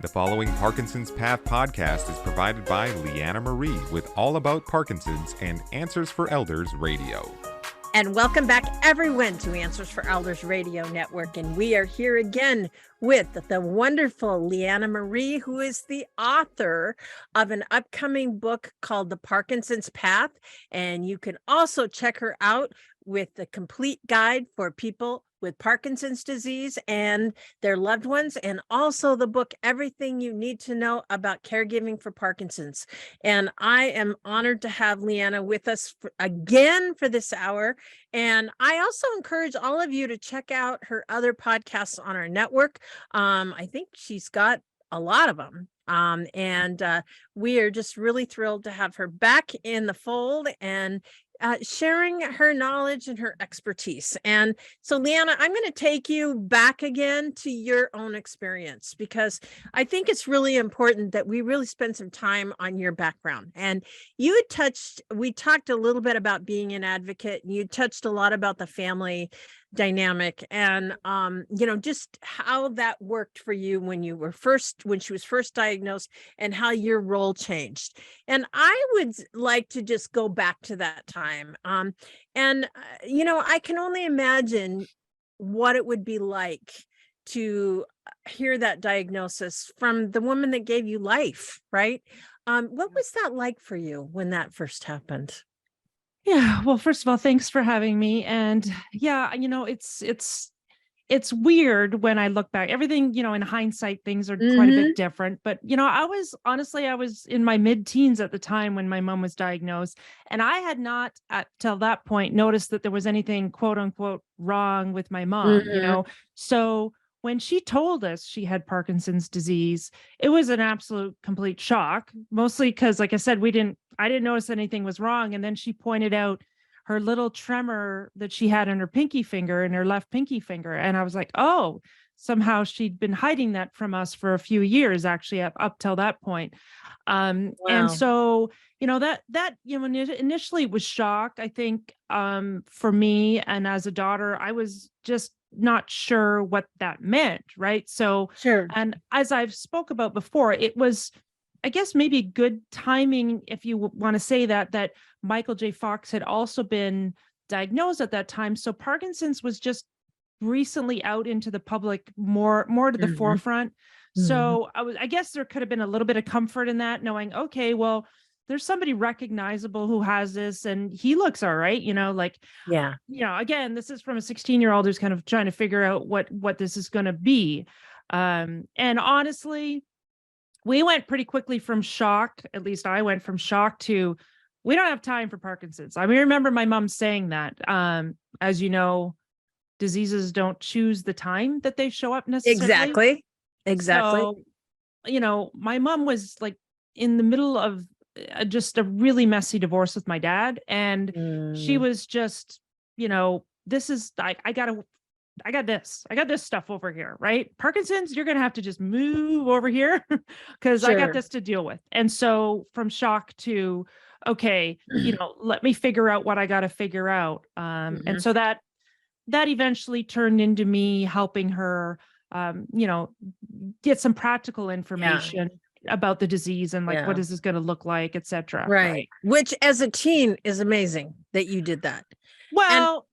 The following Parkinson's Path podcast is provided by Lianna Marie with All About Parkinson's and Answers for Elders Radio. And welcome back, everyone, to Answers for Elders Radio Network. And we are here again with the wonderful Lianna Marie, who is the author of an upcoming book called The Parkinson's Path. And you can also check her out with the complete guide for people with Parkinson's disease and their loved ones, and also the book, Everything You Need to Know About Caregiving for Parkinson's. And I am honored to have Lianna with us again for this hour. And I also encourage all of you to check out her other podcasts on our network. I think she's got a lot of them. We are just really thrilled to have her back in the fold and sharing her knowledge and her expertise. And so, Lianna, I'm going to take you back again to your own experience, because I think it's really important that we really spend some time on your background. And we talked a little bit about being an advocate, and you touched a lot about the family dynamic and just how that worked for you when she was first diagnosed, and how your role changed. And I would like to just go back to that time. I can only imagine what it would be like to hear that diagnosis from the woman that gave you life, right? What was that like for you when that first happened? Yeah, well, first of all, thanks for having me. And yeah, it's weird when I look back. Everything, in hindsight, things are quite a bit different. But, I was in my mid-teens at the time when my mom was diagnosed. And I had not, till that point, noticed that there was anything, quote unquote, wrong with my mom, So when she told us she had Parkinson's disease, it was an absolute complete shock, mostly because, like I said, I didn't notice anything was wrong. And then she pointed out her little tremor that she had in her pinky finger, in her left pinky finger. And I was like, oh, somehow she'd been hiding that from us for a few years, actually, up till that point. Wow. And so, initially it was shock, I think, for me. And as a daughter, I was just not sure what that meant. Right. So, sure. And as I've spoke about before, it was, I guess, maybe good timing, if you want to say that Michael J. Fox had also been diagnosed at that time. So Parkinson's was just recently out into the public, more to the forefront. So I guess there could have been a little bit of comfort in that, knowing, okay, well, there's somebody recognizable who has this and he looks all right, again, this is from a 16-year-old who's kind of trying to figure out what this is going to be. And honestly, we went pretty quickly from shock, at least I went from shock to, we don't have time for Parkinson's. I remember my mom saying that, as you know, diseases don't choose the time that they show up necessarily. Exactly. So, my mom was like in the middle of just a really messy divorce with my dad. And she was just, this is, I got this stuff over here, right? Parkinson's, you're going to have to just move over here because I got this to deal with. And so from shock to, okay, let me figure out what I got to figure out. And so that eventually turned into me helping her, get some practical information about the disease and what is this going to look like, et cetera. Right. Which as a teen is amazing that you did that. Well,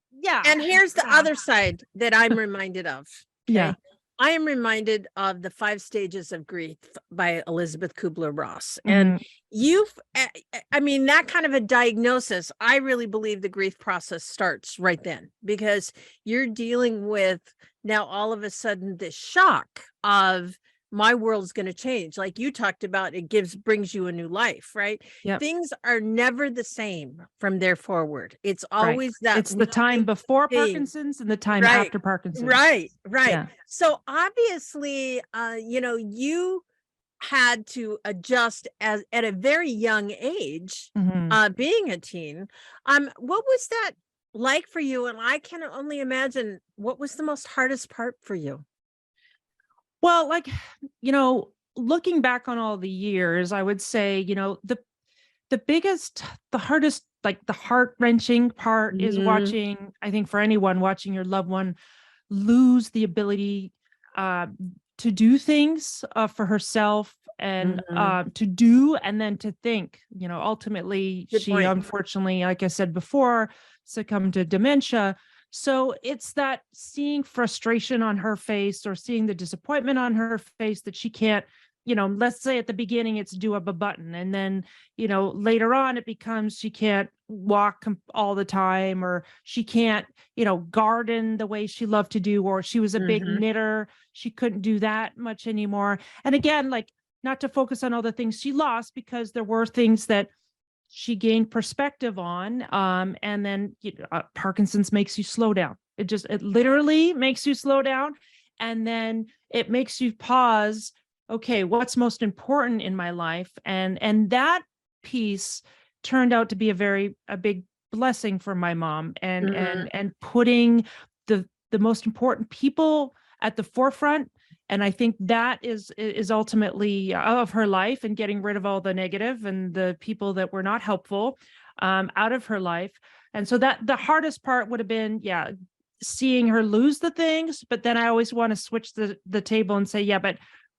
And here's the other side that I'm reminded of. Okay? Yeah. I am reminded of The 5 Stages of Grief by Elizabeth Kubler-Ross. And that kind of a diagnosis, I really believe the grief process starts right then, because you're dealing with now all of a sudden this shock of, my world's going to change. Like you talked about, it brings you a new life, right? Yep. Things are never the same from there forward. It's always that. It's the time before Parkinson's and the time after Parkinson's. Right. Yeah. So obviously, you had to adjust at a very young age, being a teen. What was that like for you? And I can only imagine, what was the most hardest part for you? Well, looking back on all the years, I would say, the biggest, the hardest, the heart-wrenching part is watching, I think for anyone, watching your loved one lose the ability to do things for herself and to do and then to think. Ultimately, Good she point. unfortunately, like I said before, succumbed to dementia. So it's that seeing frustration on her face or seeing the disappointment on her face that she can't, let's say at the beginning it's do up a button. And then, later on it becomes she can't walk all the time, or she can't, garden the way she loved to do, or she was a big knitter. She couldn't do that much anymore. And again, like, not to focus on all the things she lost, because there were things that she gained perspective on. And then Parkinson's makes you slow down. It literally makes you slow down. And then it makes you pause. Okay, what's most important in my life? And that piece turned out to be a big blessing for my mom, and putting the most important people at the forefront. And I think that is ultimately of her life, and getting rid of all the negative and the people that were not helpful out of her life. And so that the hardest part would have been, seeing her lose the things. But then I always want to switch the table and say,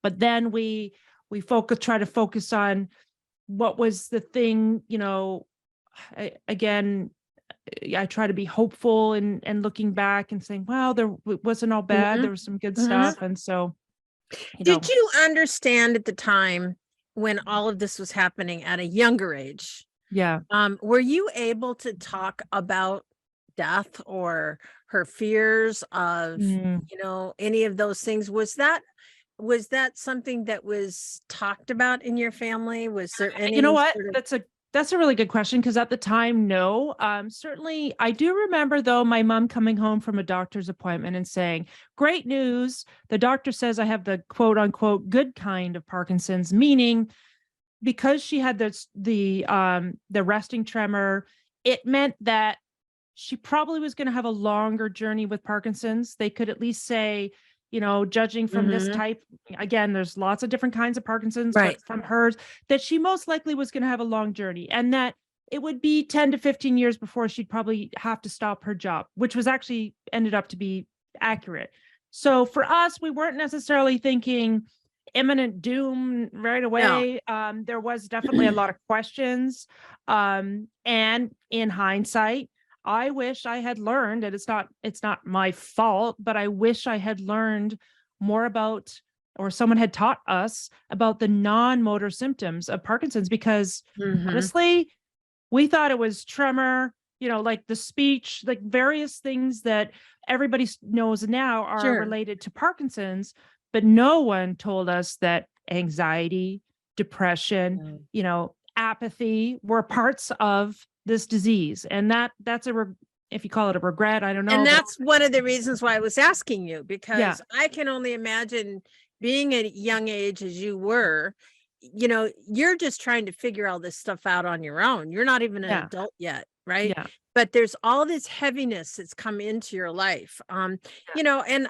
but then we try to focus on what was the thing, I try to be hopeful and looking back and saying, well, it wasn't all bad. There was some good stuff. And so, did you understand at the time when all of this was happening at a younger age? Yeah. Were you able to talk about death or her fears of, any of those things? Was that something that was talked about in your family? Was there any, that's a really good question, because at the time, no. Certainly, I do remember, though, my mom coming home from a doctor's appointment and saying, great news. The doctor says I have the quote unquote good kind of Parkinson's, meaning because she had the resting tremor, it meant that she probably was going to have a longer journey with Parkinson's. They could at least say, judging from this type, again, there's lots of different kinds of Parkinson's, right, but from hers, that she most likely was going to have a long journey, and that it would be 10 to 15 years before she'd probably have to stop her job, which was actually ended up to be accurate. So for us, we weren't necessarily thinking imminent doom right away. No. There was definitely a lot of questions. And in hindsight, I wish I had learned, and it's not my fault, but I wish I had learned more about, or someone had taught us about the non-motor symptoms of Parkinson's, because honestly, we thought it was tremor, like the speech, like various things that everybody knows now are related to Parkinson's, but no one told us that anxiety, depression, apathy were parts of this disease. And that's if you call it a regret, I don't know. And that's one of the reasons why I was asking you, because I can only imagine being at a young age as you were, you're just trying to figure all this stuff out on your own. You're not even an adult yet, right? Yeah. But there's all this heaviness that's come into your life. And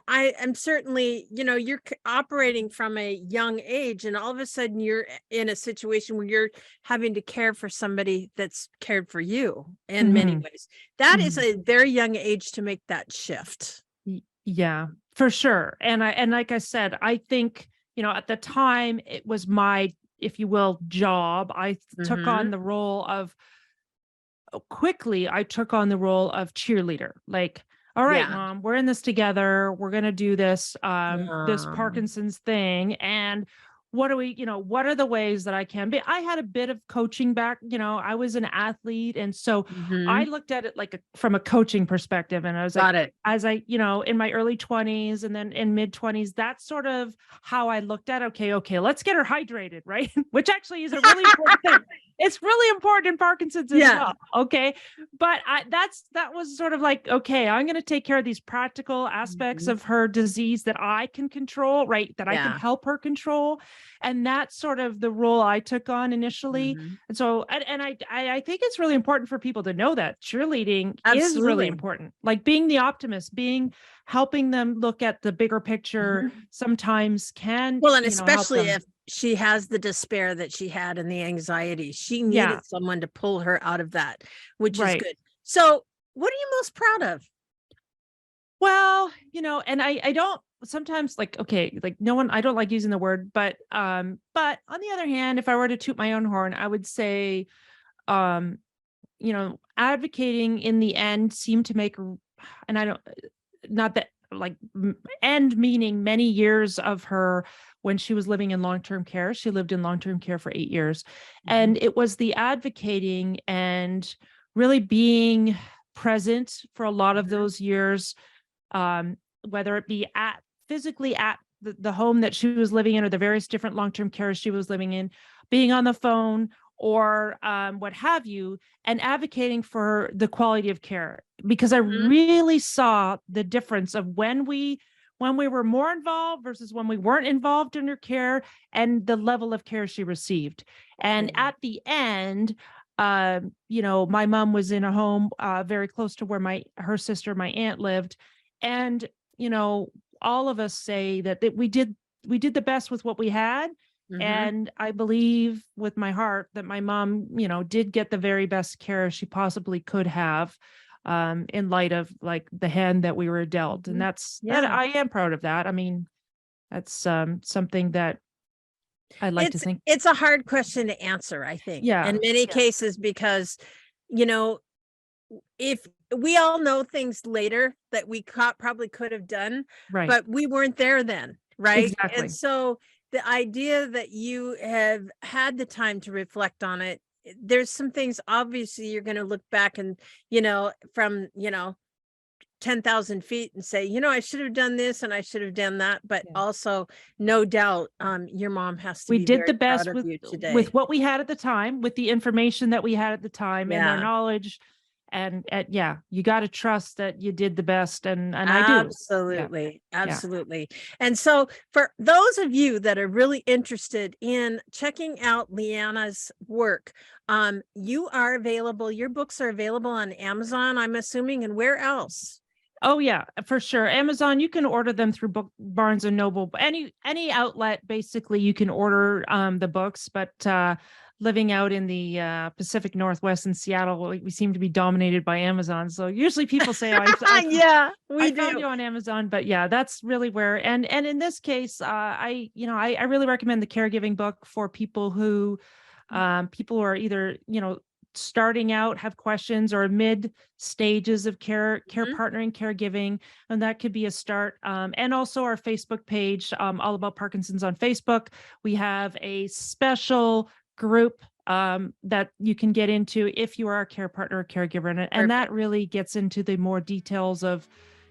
I am certainly, you're operating from a young age, and all of a sudden you're in a situation where you're having to care for somebody that's cared for you in many ways. That is a very young age to make that shift. Yeah, for sure. And like I said, I think, at the time it was my, if you will, job. I took on the role of, quickly, I took on the role of cheerleader. Like, all right, Mom, we're in this together. We're going to do this, this Parkinson's thing. And what are the ways that I can be? I had a bit of coaching back, I was an athlete. And so I looked at it like from a coaching perspective. And I was like, as I, in my early 20s and then in mid 20s, that's sort of how I looked at it. Okay, let's get her hydrated, right? Which actually is a really important thing. It's really important in Parkinson's as well. Okay. But that was sort of like, okay, I'm going to take care of these practical aspects of her disease that I can control, right? That I can help her control. And that's sort of the role I took on initially. And so, and I think it's really important for people to know that cheerleading is really important. Like being the optimist, helping them look at the bigger picture sometimes can. Well, and especially if she has the despair that she had and the anxiety, she needed someone to pull her out of that, which is good. So what are you most proud of? Well, and I don't sometimes like, okay, like no one, I don't like using the word, but on the other hand, if I were to toot my own horn, I would say, um, advocating in the end seemed to make, and I don't, not that like end meaning many years of her when she was living in long-term care. She lived in long-term care for 8 years. And it was the advocating and really being present for a lot of those years, whether it be physically at the home that she was living in or the various different long-term cares she was living in, being on the phone or what have you, and advocating for the quality of care. Because I really saw the difference of when we were more involved versus when we weren't involved in her care, and the level of care she received. And at the end, my mom was in a home very close to where her sister, my aunt, lived. And, all of us say that we did the best with what we had. And I believe with my heart that my mom, did get the very best care she possibly could have, in light of like the hand that we were dealt. And that I am proud of that. I mean, that's something that I like to think. It's a hard question to answer, I think. Yeah. In many cases, because, if we all know things later that we probably could have done, Right. but we weren't there then. Right. Exactly. And so the idea that you have had the time to reflect on it, there's some things obviously you're going to look back and, from, 10,000 feet and say, I should have done this and I should have done that. But also, no doubt, your mom has to We be did very the best proud of you today. with what we had at the time, with the information that we had at the time and our knowledge. And you got to trust that you did the best. And I do. Absolutely. Absolutely. And so for those of you that are really interested in checking out Lianna's work, you are available. Your books are available on Amazon, I'm assuming, and where else? Oh yeah, for sure. Amazon, you can order them through Barnes and Noble. Any outlet, basically, you can order the books. But living out in the Pacific Northwest in Seattle, we seem to be dominated by Amazon. So usually people say, "Oh, I found you on Amazon." But yeah, that's really where. And in this case, I really recommend the Caregiving book for people who are either starting out, have questions, or mid stages of care partnering, caregiving, and that could be a start. And also our Facebook page, All About Parkinson's on Facebook. We have a special group that you can get into if you are a care partner or caregiver, and that really gets into the more details of,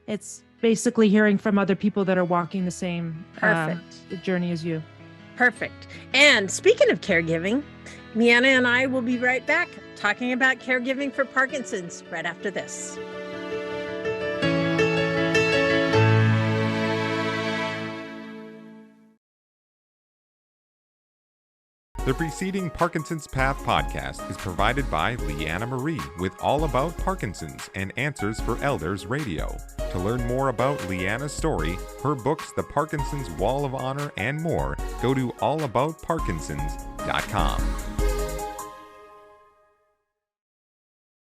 it's basically hearing from other people that are walking the same journey as you. Perfect. And speaking of caregiving, Lianna and I will be right back talking about caregiving for Parkinson's right after this. The preceding Parkinson's Path podcast is provided by Lianna Marie with All About Parkinson's and Answers for Elders Radio. To learn more about Lianna's story, her books, The Parkinson's Wall of Honor, and more, go to allaboutparkinsons.com.